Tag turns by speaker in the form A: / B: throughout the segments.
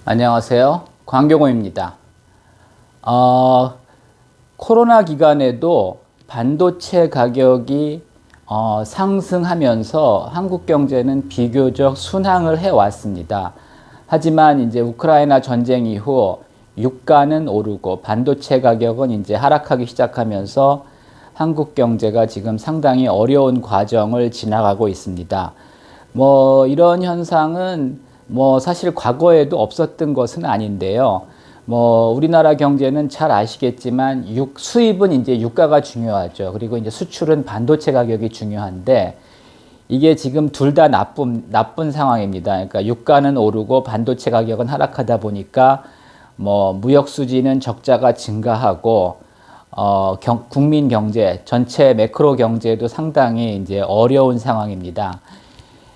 A: 안녕하세요. 광경호입니다. 코로나 기간에도 반도체 가격이 상승하면서 한국 경제는 비교적 순항을 해왔습니다. 하지만 이제 우크라이나 전쟁 이후 유가는 오르고 반도체 가격은 이제 하락하기 시작하면서 한국 경제가 지금 상당히 어려운 과정을 지나가고 있습니다. 이런 현상은 사실 과거에도 없었던 것은 아닌데요. 우리나라 경제는 잘 아시겠지만 수입은 이제 유가가 중요하죠. 그리고 이제 수출은 반도체 가격이 중요한데 이게 지금 둘 다 나쁜 상황입니다. 그러니까 유가는 오르고 반도체 가격은 하락하다 보니까 무역 수지는 적자가 증가하고 국민 경제 전체 매크로 경제도 상당히 이제 어려운 상황입니다.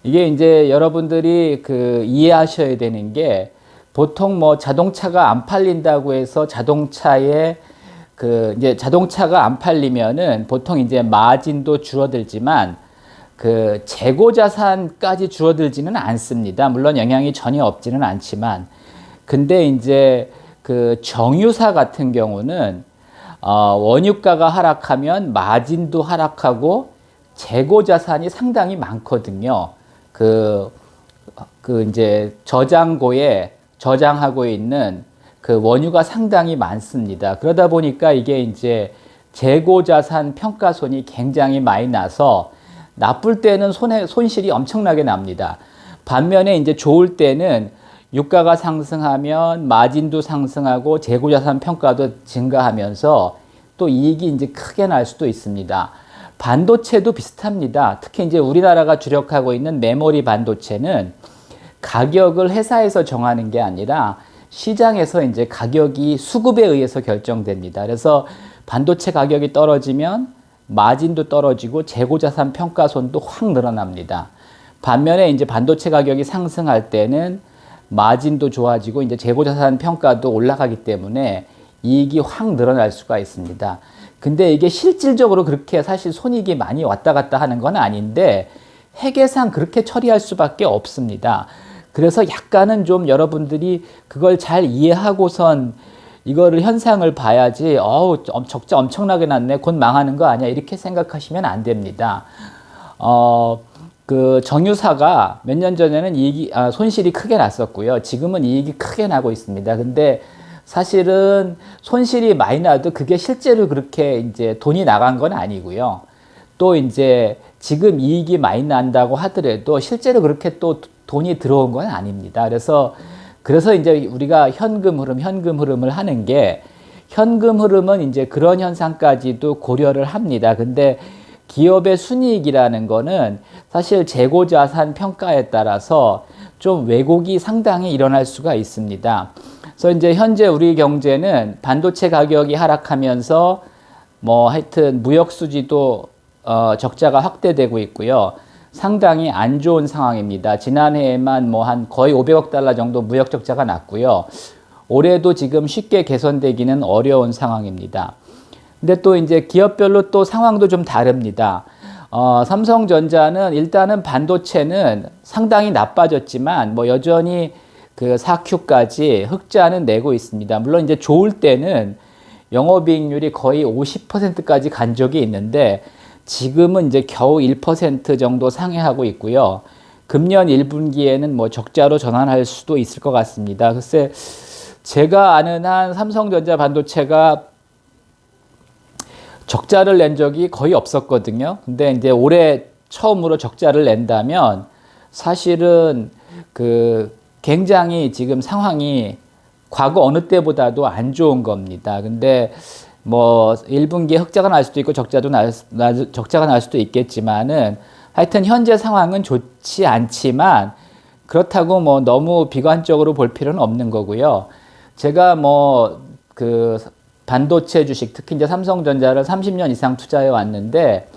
A: 이게 이제 여러분들이 이해하셔야 되는 게 보통 자동차가 안 팔린다고 해서 자동차에 이제 자동차가 안 팔리면은 보통 이제 마진도 줄어들지만 재고 자산까지 줄어들지는 않습니다. 물론 영향이 전혀 없지는 않지만 근데 이제 정유사 같은 경우는 원유가가 하락하면 마진도 하락하고 재고 자산이 상당히 많거든요. 이제 저장고에 저장하고 있는 원유가 상당히 많습니다. 그러다 보니까 이게 이제 재고 자산 평가손이 굉장히 많이 나서 나쁠 때는 손실이 엄청나게 납니다. 반면에 이제 좋을 때는 유가가 상승하면 마진도 상승하고 재고 자산 평가도 증가하면서 또 이익이 이제 크게 날 수도 있습니다. 반도체도 비슷합니다. 특히 이제 우리나라가 주력하고 있는 메모리 반도체는 가격을 회사에서 정하는 게 아니라 시장에서 이제 가격이 수급에 의해서 결정됩니다. 그래서 반도체 가격이 떨어지면 마진도 떨어지고 재고자산 평가손도 확 늘어납니다. 반면에 이제 반도체 가격이 상승할 때는 마진도 좋아지고 이제 재고자산 평가도 올라가기 때문에 이익이 확 늘어날 수가 있습니다. 근데 이게 실질적으로 그렇게 사실 손익이 많이 왔다 갔다 하는 건 아닌데 회계상 그렇게 처리할 수밖에 없습니다. 그래서 약간은 좀 여러분들이 그걸 잘 이해하고선 이거를 현상을 봐야지 적자 엄청나게 났네 곧 망하는 거 아니야 이렇게 생각하시면 안 됩니다. 정유사가 몇 년 전에는 손실이 크게 났었고요. 지금은 이익이 크게 나고 있습니다. 근데 사실은 손실이 많이 나도 그게 실제로 그렇게 이제 돈이 나간 건 아니고요. 또 이제 지금 이익이 많이 난다고 하더라도 실제로 그렇게 또 돈이 들어온 건 아닙니다. 그래서 이제 우리가 현금 흐름을 하는 게 현금 흐름은 이제 그런 현상까지도 고려를 합니다. 근데 기업의 순이익이라는 거는 사실 재고자산 평가에 따라서 좀 왜곡이 상당히 일어날 수가 있습니다. 그래서 이제 현재 우리 경제는 반도체 가격이 하락하면서 하여튼 무역 수지도 적자가 확대되고 있고요. 상당히 안 좋은 상황입니다. 지난해에만 한 거의 500억 달러 정도 무역 적자가 났고요. 올해도 지금 쉽게 개선되기는 어려운 상황입니다. 근데 또 이제 기업별로 또 상황도 좀 다릅니다. 삼성전자는 일단은 반도체는 상당히 나빠졌지만 여전히 4Q까지 흑자는 내고 있습니다. 물론 이제 좋을 때는 영업이익률이 거의 50%까지 간 적이 있는데 지금은 이제 겨우 1% 정도 상회하고 있고요. 금년 1분기에는 적자로 전환할 수도 있을 것 같습니다. 글쎄 제가 아는 한 삼성전자 반도체가 적자를 낸 적이 거의 없었거든요. 근데 이제 올해 처음으로 적자를 낸다면 사실은 굉장히 지금 상황이 과거 어느 때보다도 안 좋은 겁니다. 근데 1분기에 흑자가 날 수도 있고 적자가 날 수도 있겠지만은 하여튼 현재 상황은 좋지 않지만 그렇다고 너무 비관적으로 볼 필요는 없는 거고요. 제가 반도체 주식 특히 이제 삼성전자를 30년 이상 투자해 왔는데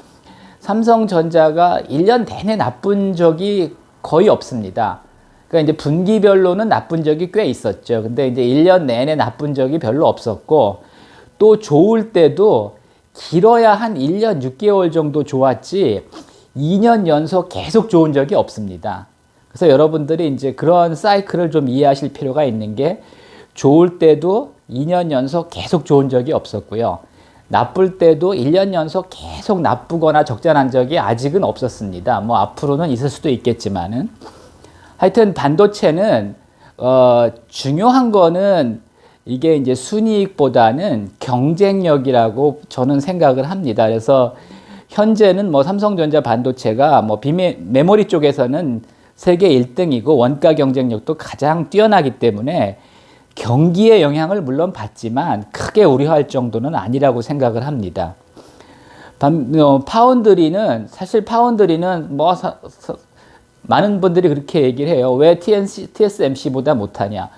A: 삼성전자가 1년 내내 나쁜 적이 거의 없습니다. 그러니까 이제 분기별로는 나쁜 적이 꽤 있었죠. 근데 이제 1년 내내 나쁜 적이 별로 없었고 또 좋을 때도 길어야 한 1년 6개월 정도 좋았지 2년 연속 계속 좋은 적이 없습니다. 그래서 여러분들이 이제 그런 사이클을 좀 이해하실 필요가 있는 게 좋을 때도 2년 연속 계속 좋은 적이 없었고요. 나쁠 때도 1년 연속 계속 나쁘거나 적자난 적이 아직은 없었습니다. 뭐 앞으로는 있을 수도 있겠지만은 하여튼 반도체는 중요한 거는 이게 이제 순이익보다는 경쟁력이라고 저는 생각을 합니다. 그래서 현재는 뭐 삼성전자 반도체가 뭐 메모리 쪽에서는 세계 1등이고 원가 경쟁력도 가장 뛰어나기 때문에 경기의 영향을 물론 받지만 크게 우려할 정도는 아니라고 생각을 합니다. 파운드리는 사실 파운드리는 뭐 많은 분들이 그렇게 얘기를 해요. 왜 TSMC보다 못하냐?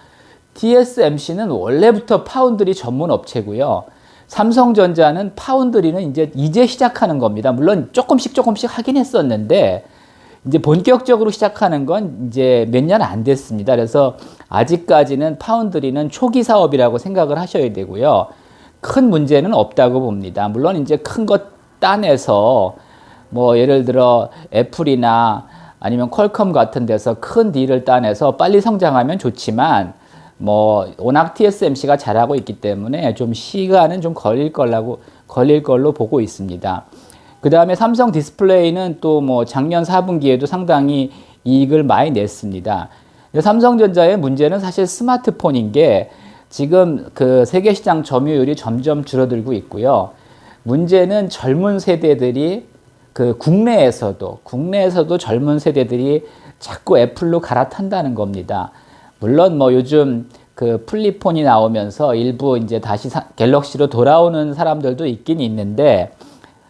A: TSMC는 원래부터 파운드리 전문 업체고요. 삼성전자는 파운드리는 이제 시작하는 겁니다. 물론 조금씩 하긴 했었는데 이제 본격적으로 시작하는 건 이제 몇 년 안 됐습니다. 그래서 아직까지는 파운드리는 초기 사업이라고 생각을 하셔야 되고요. 큰 문제는 없다고 봅니다. 물론 이제 큰 것 따내서 뭐 예를 들어 애플이나 아니면 퀄컴 같은 데서 큰 딜을 따내서 빨리 성장하면 좋지만 뭐 워낙 TSMC가 잘하고 있기 때문에 좀 시간은 좀 걸릴 걸로 보고 있습니다. 그 다음에 삼성 디스플레이는 또 뭐 작년 4분기에도 상당히 이익을 많이 냈습니다. 삼성전자의 문제는 사실 스마트폰인 게 지금 그 세계 시장 점유율이 점점 줄어들고 있고요. 문제는 젊은 세대들이 그 국내에서도 젊은 세대들이 자꾸 애플로 갈아탄다는 겁니다. 물론 뭐 요즘 그 플립폰이 나오면서 일부 이제 다시 갤럭시로 돌아오는 사람들도 있긴 있는데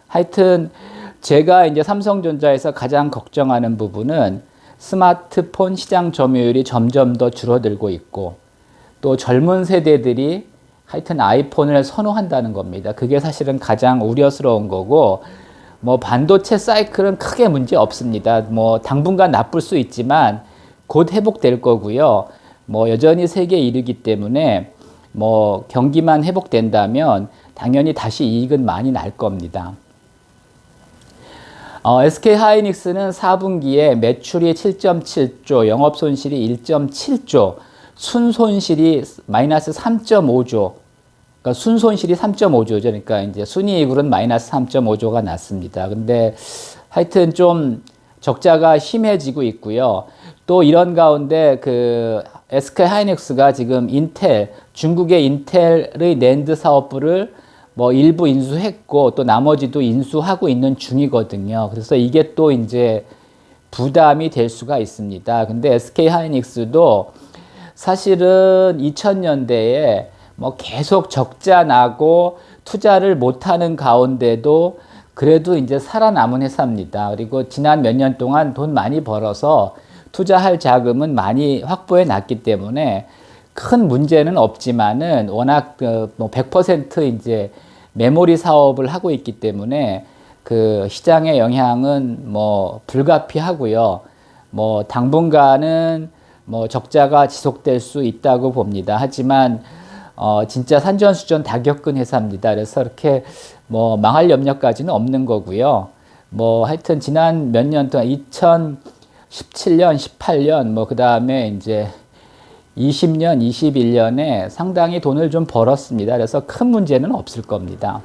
A: 하여튼 제가 이제 삼성전자에서 가장 걱정하는 부분은 스마트폰 시장 점유율이 점점 더 줄어들고 있고 또 젊은 세대들이 하여튼 아이폰을 선호한다는 겁니다. 그게 사실은 가장 우려스러운 거고 뭐 반도체 사이클은 크게 문제 없습니다. 뭐 당분간 나쁠 수 있지만 곧 회복될 거고요. 뭐 여전히 세계 1위이기 때문에 뭐 경기만 회복된다면 당연히 다시 이익은 많이 날 겁니다. SK하이닉스는 4분기에 매출이 7.7조, 영업손실이 1.7조, 순손실이 마이너스 3.5조, 그러니까 순손실이 3.5조죠. 그러니까 이제 순이익으로는 마이너스 3.5조가 났습니다. 근데 하여튼 좀 적자가 심해지고 있고요. 또 이런 가운데 그 SK하이닉스가 지금 중국의 인텔의 낸드 사업부를 뭐 일부 인수했고 또 나머지도 인수하고 있는 중이거든요. 그래서 이게 또 이제 부담이 될 수가 있습니다. 근데 SK하이닉스도 사실은 2000년대에 뭐 계속 적자 나고 투자를 못하는 가운데도 그래도 이제 살아남은 회사입니다. 그리고 지난 몇 년 동안 돈 많이 벌어서 투자할 자금은 많이 확보해 놨기 때문에 큰 문제는 없지만은 워낙 뭐 100% 이제 메모리 사업을 하고 있기 때문에 그 시장의 영향은 뭐 불가피하고요. 뭐 당분간은 뭐 적자가 지속될 수 있다고 봅니다. 하지만 진짜 산전수전 다 겪은 회사입니다. 그래서 이렇게 뭐 망할 염려까지는 없는 거고요. 뭐 하여튼 지난 몇 년 동안 2017년, 18년 뭐 그다음에 이제 20년, 21년에 상당히 돈을 좀 벌었습니다. 그래서 큰 문제는 없을 겁니다.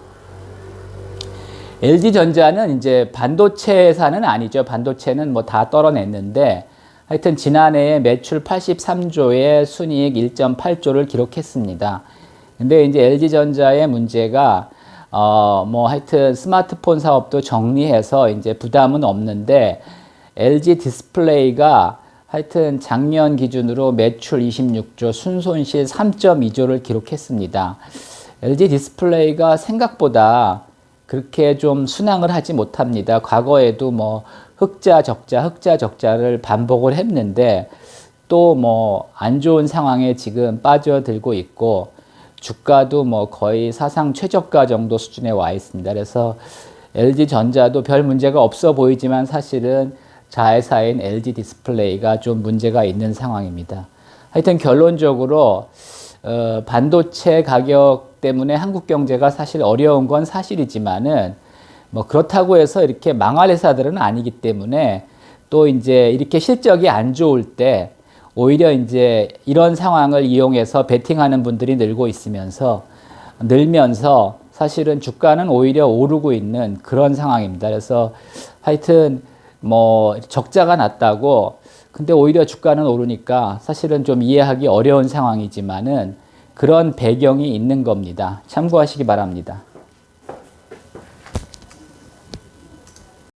A: LG전자는 이제 반도체 회사는 아니죠. 반도체는 뭐 다 떨어냈는데 하여튼 지난해에 매출 83조에 순이익 1.8조를 기록했습니다. 근데 이제 LG전자의 문제가 뭐 하여튼 스마트폰 사업도 정리해서 이제 부담은 없는데 LG 디스플레이가 하여튼 작년 기준으로 매출 26조, 순손실 3.2조를 기록했습니다. LG 디스플레이가 생각보다 그렇게 좀 순항을 하지 못합니다. 과거에도 뭐 흑자, 적자를 반복을 했는데 또 뭐 안 좋은 상황에 지금 빠져들고 있고 주가도 뭐 거의 사상 최저가 정도 수준에 와 있습니다. 그래서 LG전자도 별 문제가 없어 보이지만 사실은 자회사인 LG 디스플레이가 좀 문제가 있는 상황입니다. 하여튼 결론적으로 반도체 가격 때문에 한국 경제가 사실 어려운 건 사실이지만은 뭐 그렇다고 해서 이렇게 망할 회사들은 아니기 때문에 또 이제 이렇게 실적이 안 좋을 때 오히려 이제 이런 상황을 이용해서 베팅하는 분들이 늘면서 사실은 주가는 오히려 오르고 있는 그런 상황입니다. 그래서 하여튼 뭐 적자가 났다고 근데 오히려 주가는 오르니까 사실은 좀 이해하기 어려운 상황이지만은 그런 배경이 있는 겁니다. 참고하시기 바랍니다.